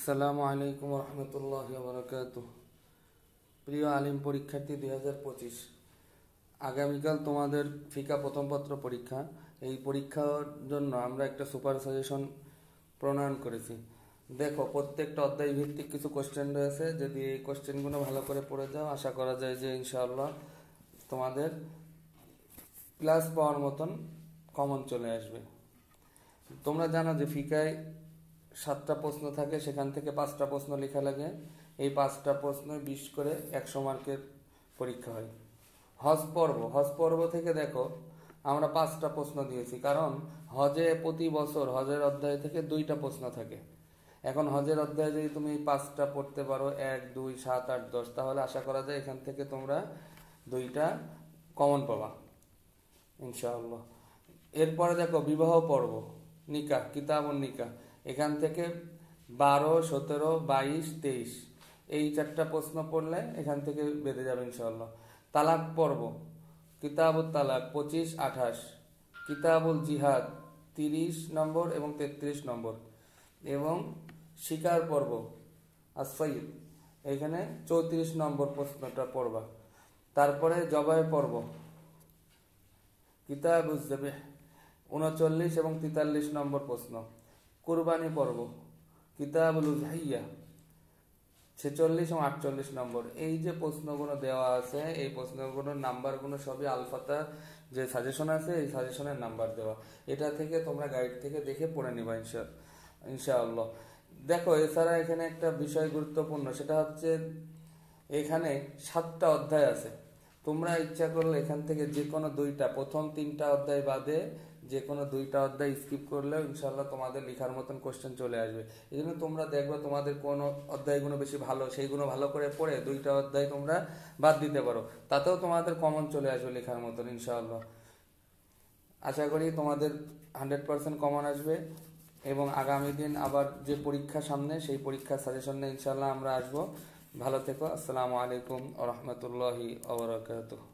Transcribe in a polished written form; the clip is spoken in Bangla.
আসসালামু আলাইকুম রহমতুল্লাহি ওয়া বারাকাতুহু। প্রিয় আলিম পরীক্ষার্থী 2025, আগামীকাল তোমাদের ফিকা প্রথম পত্র পরীক্ষা। এই পরীক্ষার জন্য আমরা একটা সুপার সাজেশন প্রণয়ন করেছি। দেখো, প্রত্যেকটা অধ্যায় ভিত্তিক কিছু কোশ্চেন রয়েছে। যদি এই কোশ্চেনগুলো ভালো করে পড়ে যাও, আশা করা যায় যে ইনশাআল্লাহ তোমাদের ক্লাস পাওয়ার মতন কমন চলে আসবে। তোমরা জানো যে ফিকায় 7টা প্রশ্ন থাকে, সেখান থেকে 5টা প্রশ্ন লেখা লাগে। এই 5টা প্রশ্ন 20 করে 100 মার্কের পরীক্ষা হয়। হজ পর্ব থেকে দেখো আমরা 5টা প্রশ্ন দিয়েছি, কারণ হজে প্রতি বছর হজের অধ্যায় থেকে 2টা প্রশ্ন থাকে। এখন হজের অধ্যায়ে যদি তুমি 5টা পড়তে পারো, 1, 2, 7, 8, 10, তাহলে আশা করা যায় এখান থেকে তোমরা 2টা কমন পাবা ইনশাআল্লাহ। এরপরে দেখো বিবাহ পর্ব, নিকাহ, কিতাবুন নিকাহ, এখান থেকে 12, 17, 22, 23 এই 4টা প্রশ্ন পড়লে এখান থেকে বেঁধে যাবে ইনশাআল্লাহ। তালাক পর্ব, কিতাবুল তালাক 25, 28, কিতাবুল জিহাদ 30 নম্বর এবং 33 নম্বর, এবং শিকার পর্ব আসফাইদ, এখানে 34 নম্বর প্রশ্নটা পড়বা। তারপরে জবাই পর্ব, কিতাবুজ যাবেহ 39 এবং 43 নম্বর প্রশ্ন। কুরবানি পর্ব, কিতাবুল উযহিয়া 46 এবং 48 নম্বর। এই যে প্রশ্নগুলো দেওয়া আছে, এই প্রশ্নগুলোর নাম্বারগুলো সবই আলফাতা যে সাজেশন আছে, এই সাজেশনের নাম্বার দেওয়া। এটা থেকে তোমরা গাইড থেকে দেখে পড়ে নিবা ইনশাআল্লাহ। দেখো, এছাড়া এখানে একটা বিষয় গুরুত্বপূর্ণ, সেটা হচ্ছে এখানে 7টা অধ্যায় আছে। তোমরা ইচ্ছা করলে এখান থেকে যে কোনো 2টা, প্রথম 3টা অধ্যায় বাদে যে কোনো 2টা অধ্যায় স্কিপ করলেও ইনশাল্লাহ তোমাদের লেখার মতন কোশ্চেন চলে আসবে। এই জন্য তোমরা দেখবে তোমাদের কোন অধ্যায়গুলো বেশি ভালো, সেইগুলো ভালো করে পড়ে 2টা অধ্যায় তোমরা বাদ দিতে পারো, তাতেও তোমাদের কমন চলে আসবে লেখার মতন ইনশাআল্লাহ। আশা করি তোমাদের 100% কমন আসবে, এবং আগামী দিন আবার যে পরীক্ষা সামনে, সেই পরীক্ষার সাজেশন নিয়ে ইনশাআল্লাহ আমরা আসবো। ভালো থেকো। আসসালামু আলাইকুম ওয়া রাহমাতুল্লাহি ওয়া বারাকাতুহু।